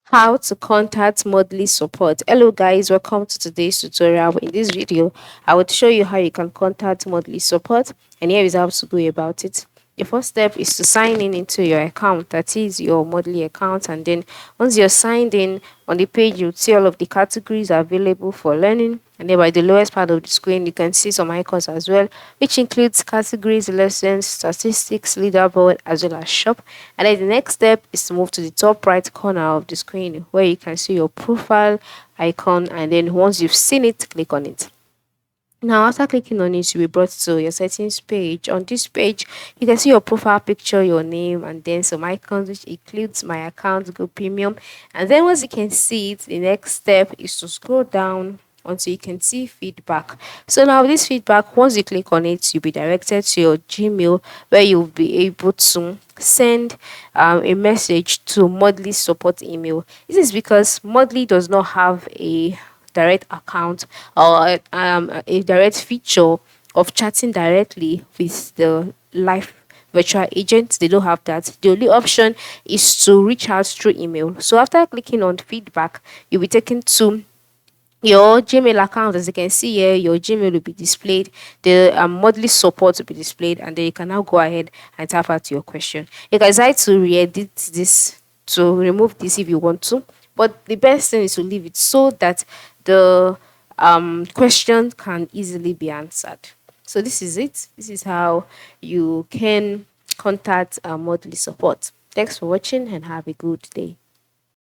How to contact monthly support. Hello guys, welcome to today's tutorial. In this video I will show you how you can contact monthly support, and here is how to go about it. The first step is to sign in into your account, that is your monthly account, and then once you're signed in, on the page you'll see all of the categories available for learning, and then by the lowest part of the screen you can see some icons as well, which includes categories, lessons, statistics, leaderboard, as well as shop. And then the next step is to move to the top right corner of the screen where you can see your profile icon, and then once you've seen it, click on it. Now, after clicking on it, you'll be brought to your settings page. On this page, you can see your profile picture, your name, and then some icons, which includes my account, Go Premium. And then once you can see it, the next step is to scroll down until you can see feedback. So now this feedback, once you click on it, you'll be directed to your Gmail where you'll be able to send a message to monthly support email. This is because monthly does not have a direct account or a direct feature of chatting directly with the live virtual agent. They don't have that. The only option is to reach out through email. So after clicking on feedback, you'll be taken to your Gmail account. As you can see here, your Gmail will be displayed, the monthly support will be displayed, and then you can now go ahead and tap out your question. You can decide to re-edit this, to remove this if you want to, but the best thing is to leave it so that the question can easily be answered. So this is it. This is how you can contact monthly support. Thanks for watching and have a good day.